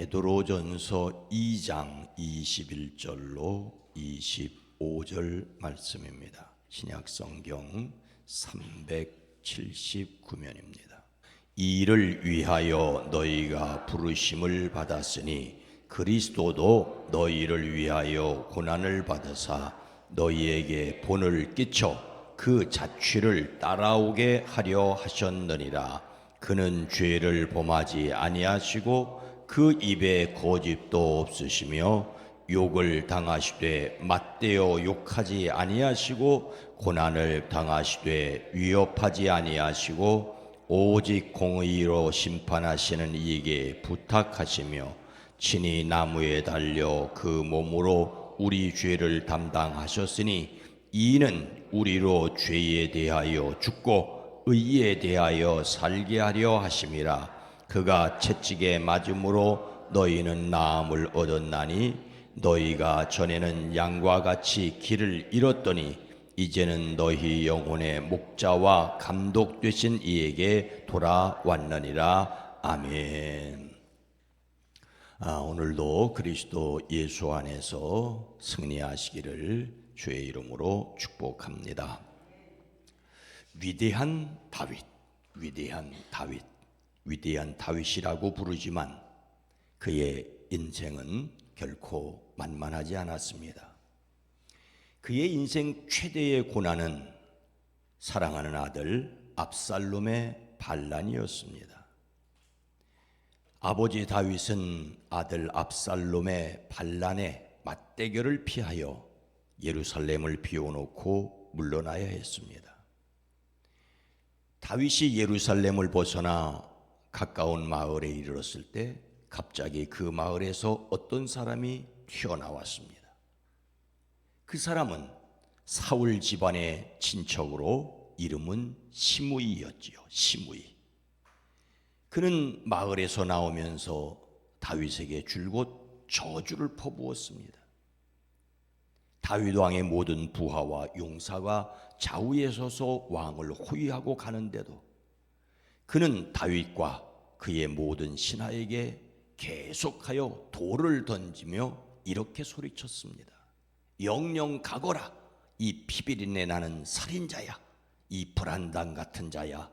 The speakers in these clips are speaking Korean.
베드로전서 2장 21절로 25절 말씀입니다. 신약성경 379면입니다. 이를 위하여 너희가 부르심을 받았으니 그리스도도 너희를 위하여 고난을 받으사 너희에게 본을 끼쳐 그 자취를 따라오게 하려 하셨느니라. 그는 죄를 범하지 아니하시고 그 입에 거짓도 없으시며 욕을 당하시되 맞대어 욕하지 아니하시고 고난을 당하시되 위협하지 아니하시고 오직 공의로 심판하시는 이에게 부탁하시며 친히 나무에 달려 그 몸으로 우리 죄를 담당하셨으니 이는 우리로 죄에 대하여 죽고 의에 대하여 살게 하려 하심이라. 그가 채찍에 맞음으로 너희는 나음을 얻었나니 너희가 전에는 양과 같이 길을 잃었더니 이제는 너희 영혼의 목자와 감독 되신 이에게 돌아왔느니라. 아멘. 오늘도 그리스도 예수 안에서 승리하시기를 주의 이름으로 축복합니다. 위대한 다윗이라고 부르지만 그의 인생은 결코 만만하지 않았습니다. 그의 인생 최대의 고난은 사랑하는 아들 압살롬의 반란이었습니다. 아버지 다윗은 아들 압살롬의 반란에 맞대결을 피하여 예루살렘을 비워놓고 물러나야 했습니다. 다윗이 예루살렘을 벗어나 가까운 마을에 이르렀을 때 갑자기 그 마을에서 어떤 사람이 튀어나왔습니다. 그 사람은 사울 집안의 친척으로 이름은 시므이였지요. 시므이. 그는 마을에서 나오면서 다윗에게 줄곧 저주를 퍼부었습니다. 다윗 왕의 모든 부하와 용사가 좌우에 서서 왕을 호위하고 가는데도 그는 다윗과 그의 모든 신하에게 계속하여 돌을 던지며 이렇게 소리쳤습니다. 영영 가거라, 이 피비린내 나는 살인자야, 이 불안당 같은 자야.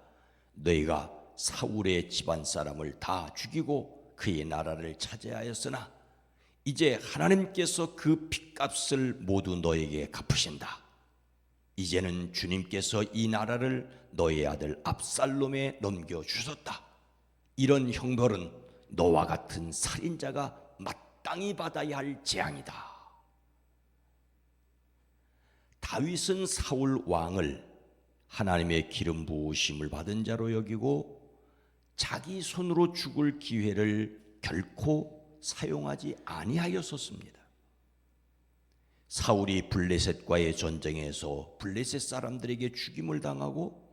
너희가 사울의 집안 사람을 다 죽이고 그의 나라를 차지하였으나 이제 하나님께서 그 핏값을 모두 너에게 갚으신다. 이제는 주님께서 이 나라를 너의 아들 압살롬에 넘겨주셨다. 이런 형벌은 너와 같은 살인자가 마땅히 받아야 할 재앙이다. 다윗은 사울 왕을 하나님의 기름 부으심을 받은 자로 여기고 자기 손으로 죽을 기회를 결코 사용하지 아니하였었습니다. 사울이 블레셋과의 전쟁에서 블레셋 사람들에게 죽임을 당하고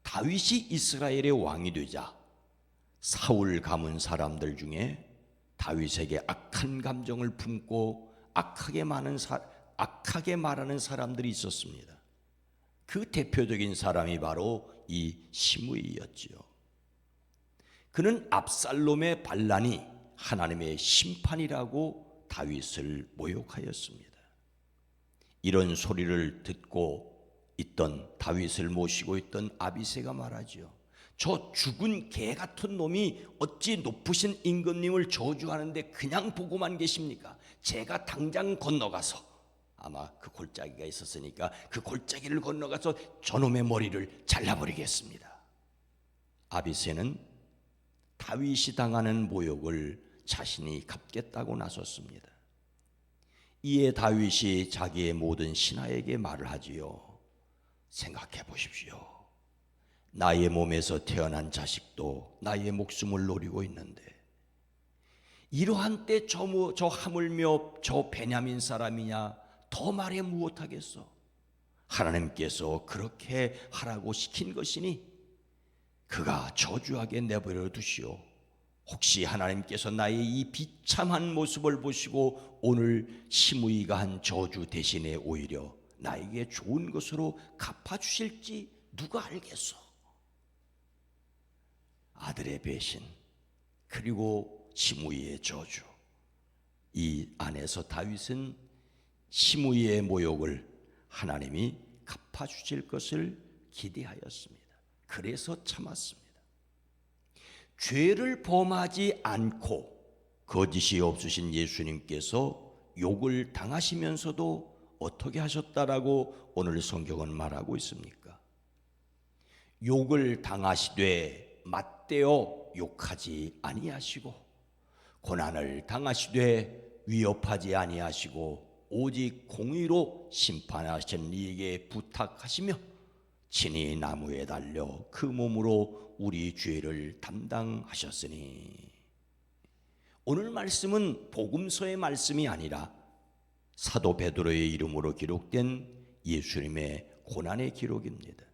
다윗이 이스라엘의 왕이 되자 사울 가문 사람들 중에 다윗에게 악한 감정을 품고 악하게 말하는 사람들이 있었습니다. 그 대표적인 사람이 바로 이 시므이였지요. 그는 압살롬의 반란이 하나님의 심판이라고 다윗을 모욕하였습니다. 이런 소리를 듣고 있던 다윗을 모시고 있던 아비새가 말하지요. 저 죽은 개 같은 놈이 어찌 높으신 임금님을 저주하는데 그냥 보고만 계십니까? 제가 당장 건너가서, 아마 그 골짜기가 있었으니까 그 골짜기를 건너가서 저놈의 머리를 잘라버리겠습니다. 아비새는 다윗이 당하는 모욕을 자신이 갚겠다고 나섰습니다. 이에 다윗이 자기의 모든 신하에게 말을 하지요. 생각해 보십시오. 나의 몸에서 태어난 자식도 나의 목숨을 노리고 있는데 이러한 때 저 하물며 저 베냐민 사람이냐 더 말해 무엇하겠어. 하나님께서 그렇게 하라고 시킨 것이니 그가 저주하게 내버려 두시오. 혹시 하나님께서 나의 이 비참한 모습을 보시고 오늘 시므이가 한 저주 대신에 오히려 나에게 좋은 것으로 갚아주실지 누가 알겠소. 아들의 배신 그리고 시므이의 저주. 이 안에서 다윗은 시므이의 모욕을 하나님이 갚아주실 것을 기대하였습니다. 그래서 참았습니다. 죄를 범하지 않고 거짓이 없으신 예수님께서 욕을 당하시면서도 어떻게 하셨다라고 오늘 성경은 말하고 있습니까? 욕을 당하시되 맞대어 욕하지 아니하시고 고난을 당하시되 위협하지 아니하시고 오직 공의로 심판하신 이에게 부탁하시며 친히 나무에 달려 그 몸으로 우리 죄를 담당하셨으니. 오늘 말씀은 복음서의 말씀이 아니라 사도 베드로의 이름으로 기록된 예수님의 고난의 기록입니다.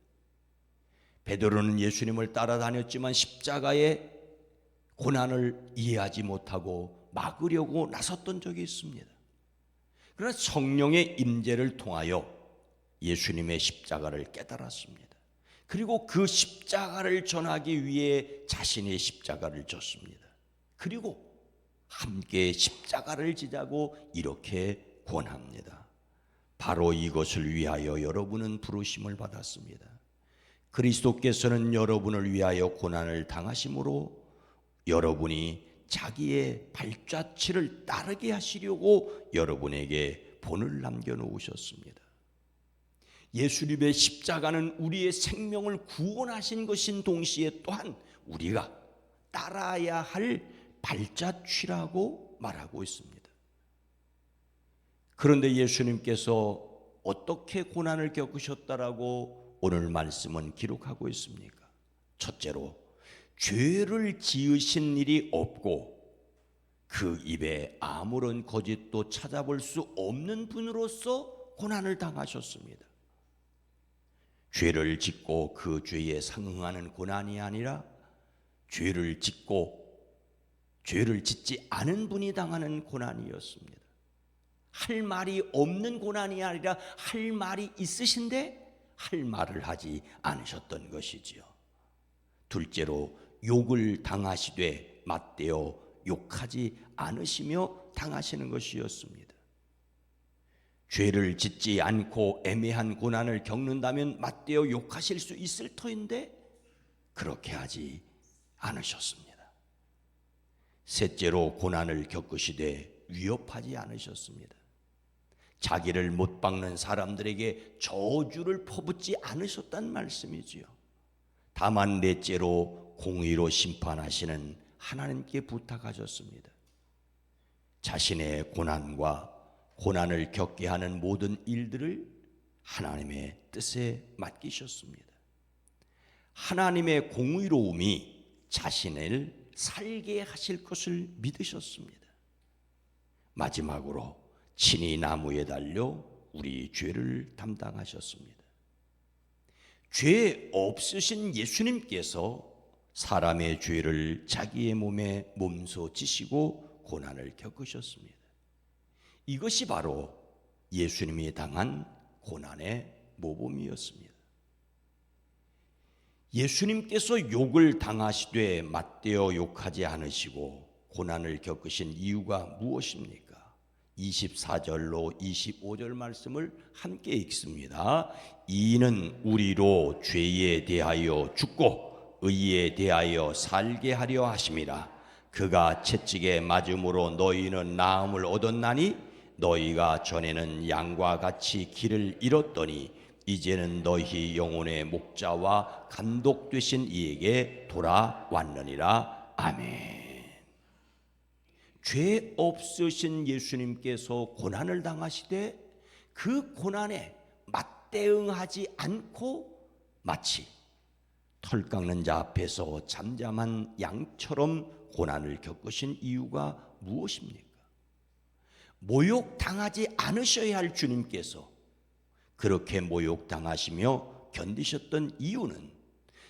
베드로는 예수님을 따라다녔지만 십자가의 고난을 이해하지 못하고 막으려고 나섰던 적이 있습니다. 그러나 성령의 임재를 통하여 예수님의 십자가를 깨달았습니다. 그리고 그 십자가를 전하기 위해 자신의 십자가를 졌습니다. 그리고 함께 십자가를 지자고 이렇게 권합니다. 바로 이것을 위하여 여러분은 부르심을 받았습니다. 그리스도께서는 여러분을 위하여 고난을 당하심으로 여러분이 자기의 발자취를 따르게 하시려고 여러분에게 본을 남겨놓으셨습니다. 예수님의 십자가는 우리의 생명을 구원하신 것인 동시에 또한 우리가 따라야 할 발자취라고 말하고 있습니다. 그런데 예수님께서 어떻게 고난을 겪으셨다라고 오늘 말씀은 기록하고 있습니까? 첫째로 죄를 지으신 일이 없고 그 입에 아무런 거짓도 찾아볼 수 없는 분으로서 고난을 당하셨습니다. 죄를 짓고 그 죄에 상응하는 고난이 아니라 죄를 짓지 않은 분이 당하는 고난이었습니다. 할 말이 없는 고난이 아니라 할 말이 있으신데 할 말을 하지 않으셨던 것이지요. 둘째로 욕을 당하시되 맞대어 욕하지 않으시며 당하시는 것이었습니다. 죄를 짓지 않고 애매한 고난을 겪는다면 맞대어 욕하실 수 있을 터인데 그렇게 하지 않으셨습니다. 셋째로 고난을 겪으시되 위협하지 않으셨습니다. 자기를 못 박는 사람들에게 저주를 퍼붓지 않으셨단 말씀이지요. 다만 넷째로 공의로 심판하시는 하나님께 부탁하셨습니다. 자신의 고난과 고난을 겪게 하는 모든 일들을 하나님의 뜻에 맡기셨습니다. 하나님의 공의로움이 자신을 살게 하실 것을 믿으셨습니다. 마지막으로 친히 나무에 달려 우리 죄를 담당하셨습니다. 죄 없으신 예수님께서 사람의 죄를 자기의 몸에 몸소 지시고 고난을 겪으셨습니다. 이것이 바로 예수님이 당한 고난의 모범이었습니다. 예수님께서 욕을 당하시되 맞대어 욕하지 않으시고 고난을 겪으신 이유가 무엇입니까? 24절로 25절 말씀을 함께 읽습니다. 이는 우리로 죄에 대하여 죽고 의에 대하여 살게 하려 하심이라. 그가 채찍에 맞음으로 너희는 나음을 얻었나니 너희가 전에는 양과 같이 길을 잃었더니 이제는 너희 영혼의 목자와 감독 되신 이에게 돌아왔느니라. 아멘. 죄 없으신 예수님께서 고난을 당하시되 그 고난에 맞대응하지 않고 마치 털 깎는 자 앞에서 잠잠한 양처럼 고난을 겪으신 이유가 무엇입니까? 모욕당하지 않으셔야 할 주님께서 그렇게 모욕당하시며 견디셨던 이유는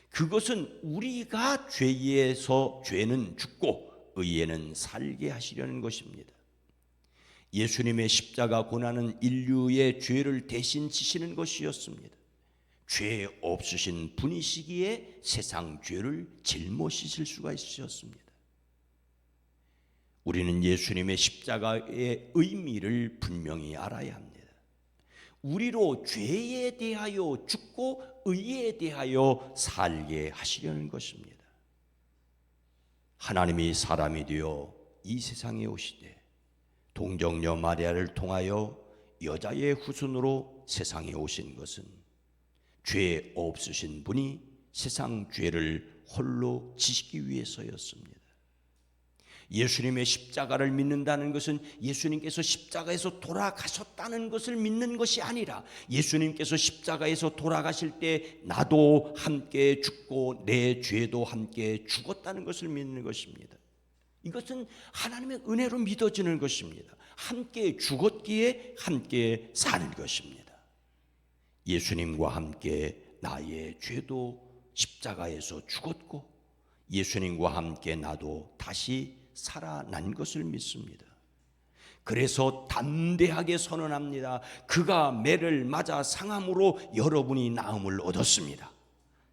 그것은 우리가 죄에서 죄는 죽고 의에는 살게 하시려는 것입니다. 예수님의 십자가 고난은 인류의 죄를 대신 지시는 것이었습니다. 죄 없으신 분이시기에 세상 죄를 짊어지실 수가 있으셨습니다. 우리는 예수님의 십자가의 의미를 분명히 알아야 합니다. 우리로 죄에 대하여 죽고 의에 대하여 살게 하시려는 것입니다. 하나님이 사람이 되어 이 세상에 오시되 동정녀 마리아를 통하여 여자의 후손으로 세상에 오신 것은 죄 없으신 분이 세상 죄를 홀로 지시기 위해서였습니다. 예수님의 십자가를 믿는다는 것은 예수님께서 십자가에서 돌아가셨다는 것을 믿는 것이 아니라 예수님께서 십자가에서 돌아가실 때 나도 함께 죽고 내 죄도 함께 죽었다는 것을 믿는 것입니다. 이것은 하나님의 은혜로 믿어지는 것입니다. 함께 죽었기에 함께 사는 것입니다. 예수님과 함께 나의 죄도 십자가에서 죽었고 예수님과 함께 나도 다시 살아난 것을 믿습니다. 그래서 담대하게 선언합니다. 그가 매를 맞아 상함으로 여러분이 나음을 얻었습니다.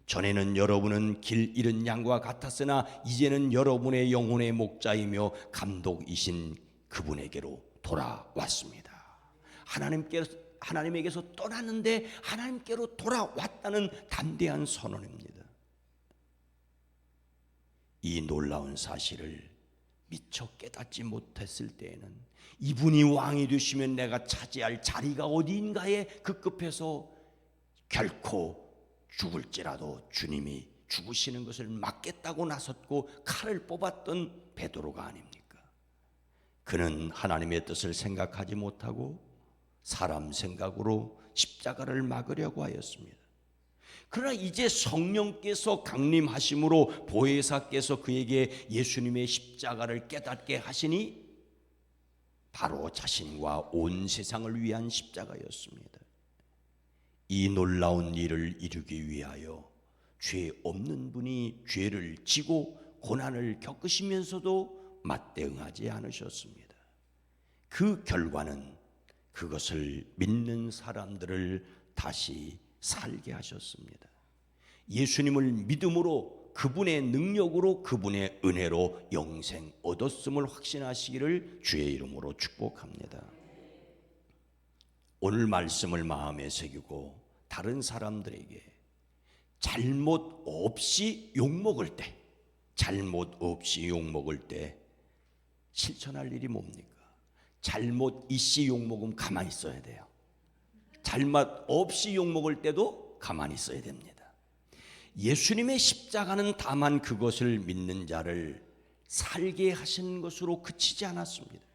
전에는 여러분은 길 잃은 양과 같았으나 이제는 여러분의 영혼의 목자이며 감독이신 그분에게로 돌아왔습니다. 하나님에게서 떠났는데 하나님께로 돌아왔다는 담대한 선언입니다. 이 놀라운 사실을 미처 깨닫지 못했을 때에는 이분이 왕이 되시면 내가 차지할 자리가 어디인가에 급급해서 결코 죽을지라도 주님이 죽으시는 것을 막겠다고 나섰고 칼을 뽑았던 베드로가 아닙니까? 그는 하나님의 뜻을 생각하지 못하고 사람 생각으로 십자가를 막으려고 하였습니다. 그러나 이제 성령께서 강림하심으로 보혜사께서 그에게 예수님의 십자가를 깨닫게 하시니 바로 자신과 온 세상을 위한 십자가였습니다. 이 놀라운 일을 이루기 위하여 죄 없는 분이 죄를 지고 고난을 겪으시면서도 맞대응하지 않으셨습니다. 그 결과는 그것을 믿는 사람들을 다시 살게 하셨습니다. 예수님을 믿음으로 그분의 능력으로 그분의 은혜로 영생 얻었음을 확신하시기를 주의 이름으로 축복합니다. 오늘 말씀을 마음에 새기고 다른 사람들에게 잘못 없이 욕먹을 때, 잘못 없이 욕먹을 때 실천할 일이 뭡니까? 잘못 있이 욕먹으면 가만히 있어야 돼요. 잘못 없이 욕먹을 때도 가만히 있어야 됩니다. 예수님의 십자가는 다만 그것을 믿는 자를 살게 하시는 것으로 그치지 않았습니다.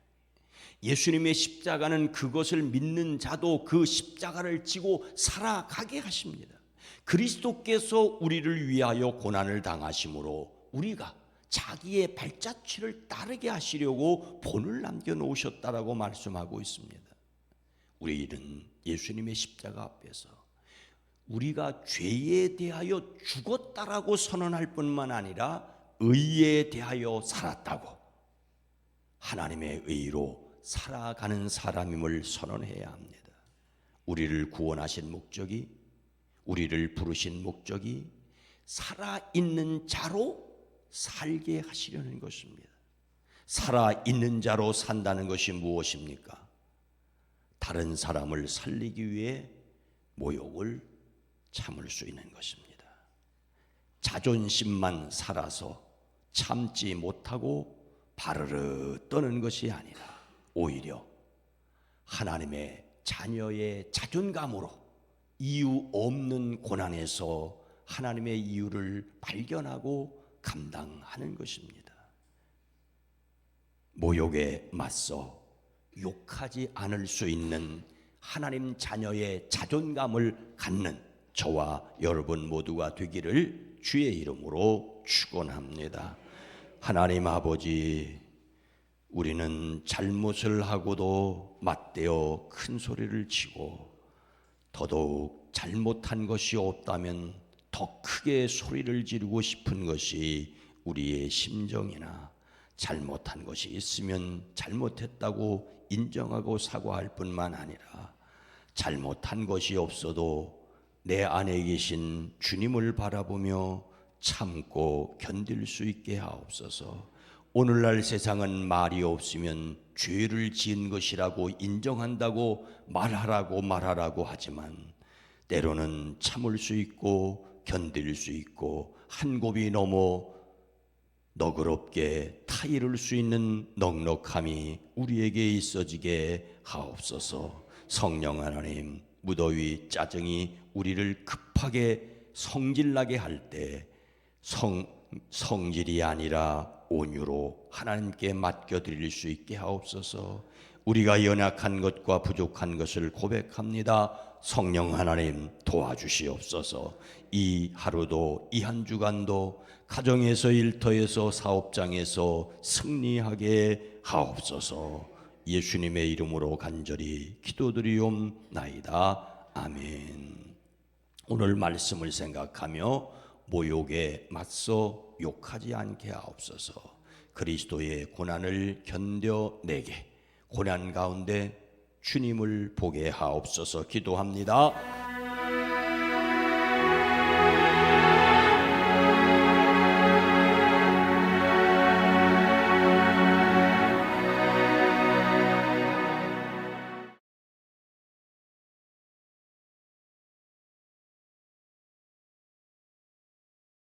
예수님의 십자가는 그것을 믿는 자도 그 십자가를 지고 살아가게 하십니다. 그리스도께서 우리를 위하여 고난을 당하심으로 우리가 자기의 발자취를 따르게 하시려고 본을 남겨놓으셨다라고 말씀하고 있습니다. 우리는 예수님의 십자가 앞에서 우리가 죄에 대하여 죽었다라고 선언할 뿐만 아니라 의에 대하여 살았다고, 하나님의 의로 살아가는 사람임을 선언해야 합니다. 우리를 구원하신 목적이, 우리를 부르신 목적이 살아있는 자로 살게 하시려는 것입니다. 살아있는 자로 산다는 것이 무엇입니까? 다른 사람을 살리기 위해 모욕을 참을 수 있는 것입니다. 자존심만 살아서 참지 못하고 바르르 떠는 것이 아니라 오히려 하나님의 자녀의 자존감으로 이유 없는 고난에서 하나님의 이유를 발견하고 감당하는 것입니다. 모욕에 맞서 욕하지 않을 수 있는 하나님 자녀의 자존감을 갖는 저와 여러분 모두가 되기를 주의 이름으로 축원합니다. 하나님 아버지, 우리는 잘못을 하고도 맞대어 큰 소리를 치고 더더욱 잘못한 것이 없다면 더 크게 소리를 지르고 싶은 것이 우리의 심정이나 잘못한 것이 있으면 잘못했다고 인정하고 사과할 뿐만 아니라 잘못한 것이 없어도 내 안에 계신 주님을 바라보며 참고 견딜 수 있게 하옵소서. 오늘날 세상은 말이 없으면 죄를 지은 것이라고 인정한다고 말하라고 하지만 때로는 참을 수 있고 견딜 수 있고 한 곱이 넘어 너그럽게 타이를 수 있는 넉넉함이 우리에게 있어지게 하옵소서. 성령 하나님, 무더위 짜증이 우리를 급하게 성질나게 할 때 성질이 아니라 온유로 하나님께 맡겨드릴 수 있게 하옵소서. 우리가 연약한 것과 부족한 것을 고백합니다. 성령 하나님 도와주시옵소서. 이 하루도 이 한 주간도 가정에서 일터에서 사업장에서 승리하게 하옵소서. 예수님의 이름으로 간절히 기도드리옵나이다. 아멘. 오늘 말씀을 생각하며 모욕에 맞서 욕하지 않게 하옵소서. 그리스도의 고난을 견뎌내게 고난 가운데 주님을 보게 하옵소서. 기도합니다.